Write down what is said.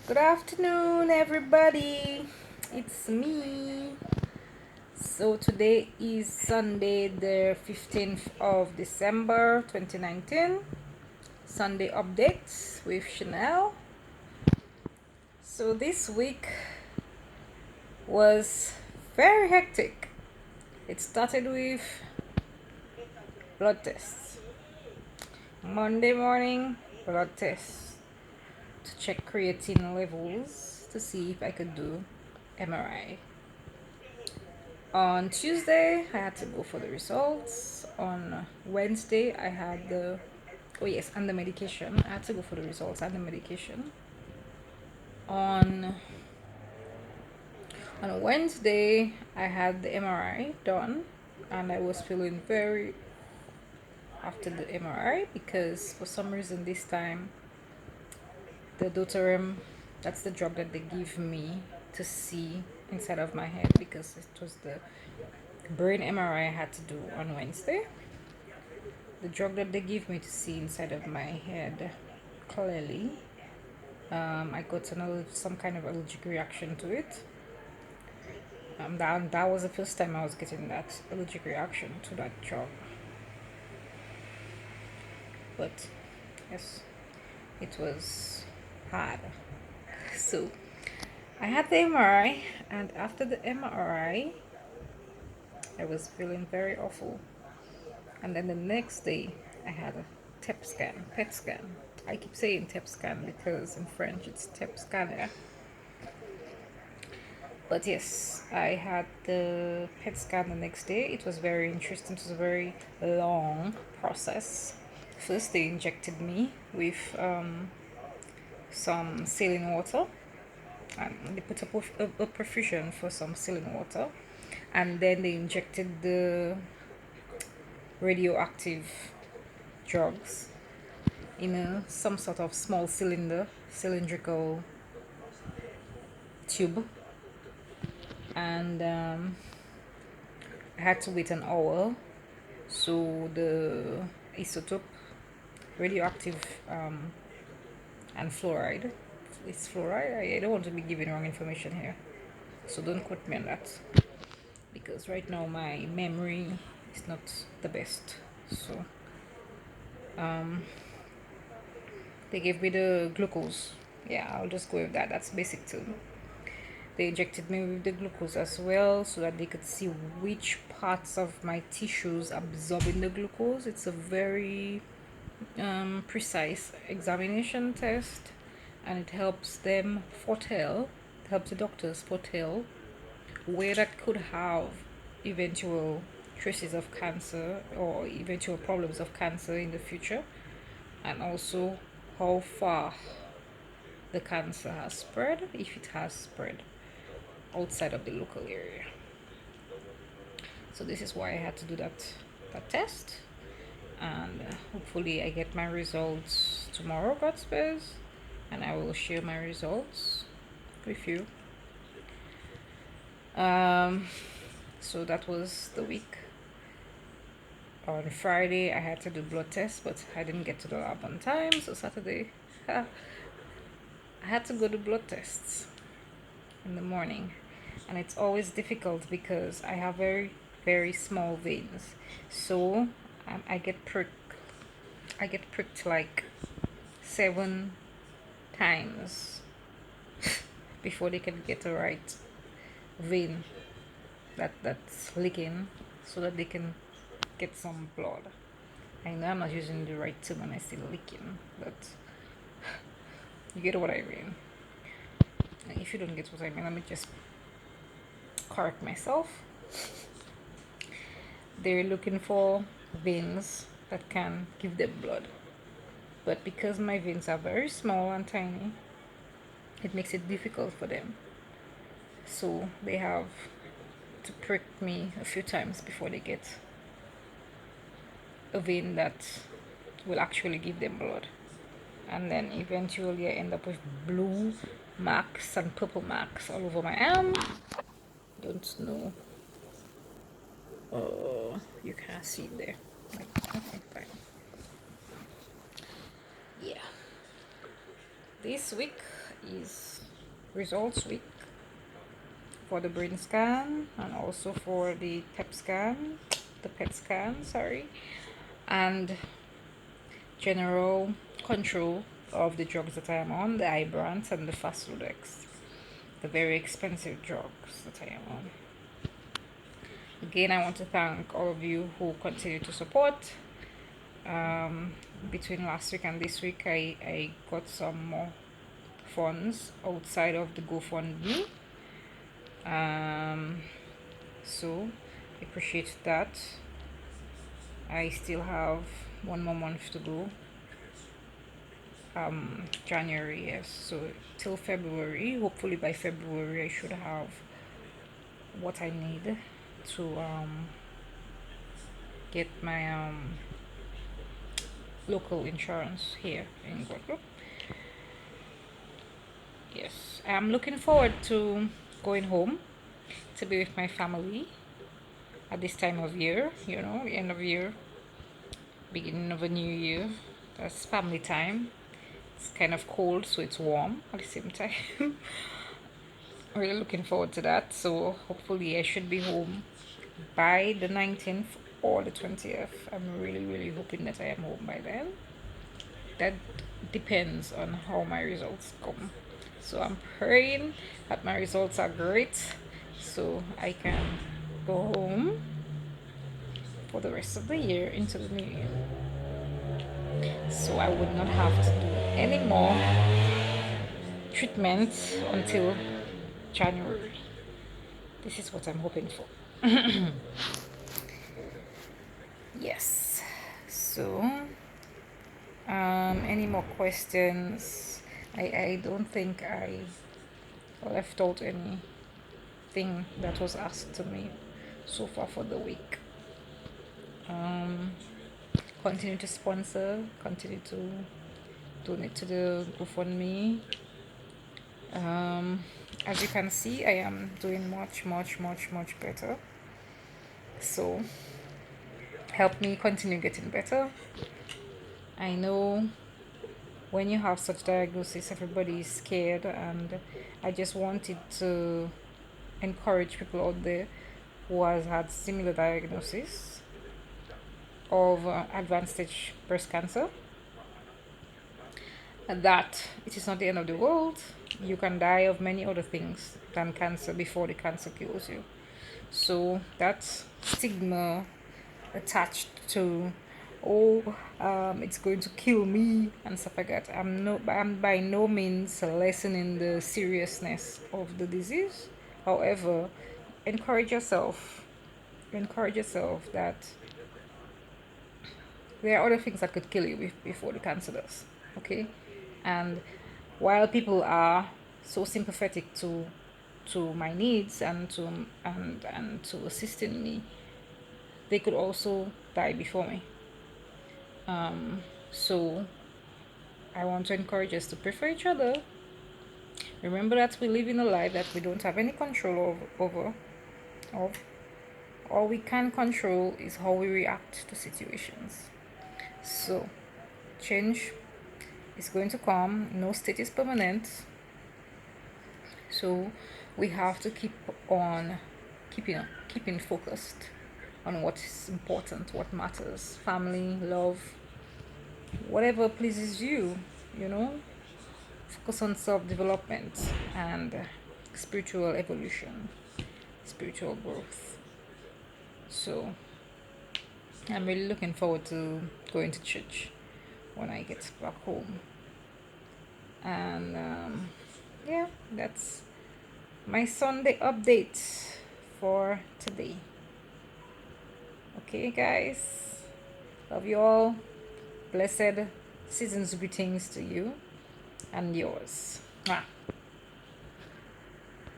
Good afternoon, everybody. It's me. So, today is Sunday, the 15th of December 2019. Sunday updates with Chanel. So, this week was very hectic. It started with blood tests. Monday morning, blood tests to check creatine levels to see if I could do M.R.I. On Tuesday, I had to go for the results. On Wednesday, I had the oh yes, and the medication. I had to go for the results and the medication. On on Wednesday, I had the MRI done, and I was feeling very after the MRI because for some reason this time the deuterium, that's the drug that they give me to see inside of my head because it was the brain MRI I had to do on Wednesday. The drug that they give me to see inside of my head clearly, I got some kind of allergic reaction to it. That was the first time I was getting that allergic reaction to that drug. But yes, it was hard. So I had the MRI, and after the MRI, I was feeling very awful. And then the next day, I had a PET scan. I keep saying TEP scan because in French it's TEP scanner. But yes, I had the PET scan the next day. It was very interesting. It was a very long process. First, they injected me with some saline water, and they put a perfusion for some saline water, and then they injected the radioactive drugs in some sort of small cylindrical tube, and I had to wait an hour. So the isotope, radioactive, and fluoride. It's fluoride. I don't want to be giving wrong information here, so don't quote me on that because right now my memory is not the best. So they gave me the glucose. Yeah, I'll just go with that. That's basic too. They injected me with the glucose as well so that they could see which parts of my tissues absorbing the glucose. It's a very precise examination test, and it helps them foretell, it helps the doctors foretell where that could have eventual traces of cancer or eventual problems of cancer in the future, and also how far the cancer has spread, if it has spread outside of the local area. So this is why I had to do that test, and hopefully I get my results tomorrow, God spares, and I will share my results with you. So that was the week. On Friday I had to do blood tests, but I didn't get to the lab on time, so Saturday I had to go to blood tests in the morning, and it's always difficult because I have very small veins, so I get pricked like 7 times before they can get the right vein that's leaking so that they can get some blood. I know I'm not using the right term and I still leaking, but you get what I mean. And if you don't get what I mean, let me just correct myself. They're looking for veins that can give them blood, but because my veins are very small and tiny, it makes it difficult for them. So they have to prick me a few times before they get a vein that will actually give them blood. And then eventually I end up with blue marks and purple marks all over my arm. Don't know. Oh, you can't see it there. Okay, fine. Yeah. This week is results week for the brain scan and also for the PET scan, sorry, and general control of the drugs that I am on, the Ibrance and the Faslodex, the very expensive drugs that I am on. Again, I want to thank all of you who continue to support. Um, Between last week and this week, I got some more funds outside of the GoFundMe. So I appreciate that. I still have one more month to go. January, yes. So till February, hopefully by February, I should have what I need to get my local insurance here in Guadeloupe. Yes, I'm looking forward to going home to be with my family at this time of year, end of year, beginning of a new year. That's family time. It's kind of cold, so it's warm at the same time. Really looking forward to that. So hopefully I should be home by the 19th or the 20th. I'm really, really hoping that I am home by then. That depends on how my results come. So I'm praying that my results are great so I can go home for the rest of the year into the new year. So I would not have to do any more treatment until January. This is what I'm hoping for. Yes. So, any more questions? I don't think I left out anything that was asked to me so far for the week. Continue to sponsor, continue to donate to the GoFundMe. As you can see, I am doing much, much, much, much better. So, help me continue getting better. I know when you have such diagnosis, everybody is scared, and I just wanted to encourage people out there who has had similar diagnosis of advanced stage breast cancer, and that it is not the end of the world. You can die of many other things than cancer before the cancer kills you. So that stigma attached to, oh, it's going to kill me and stuff like that. I'm by no means lessening the seriousness of the disease. However, encourage yourself. Encourage yourself that there are other things that could kill you before the cancer does. Okay, and while people are so sympathetic to my needs and to assisting me, they could also die before me. So I want to encourage us to pray for each other. Remember that we live in a life that we don't have any control over. Of all we can control is how we react to situations. So change is going to come. No state is permanent. So we have to keep on keeping focused on what is important, what matters, family, love, whatever pleases you, you know. Focus on self-development and spiritual evolution, spiritual growth. So I'm really looking forward to going to church when I get back home. And yeah, that's my Sunday update for today. Okay, guys, love you all. Blessed season's greetings to you and yours. Mwah.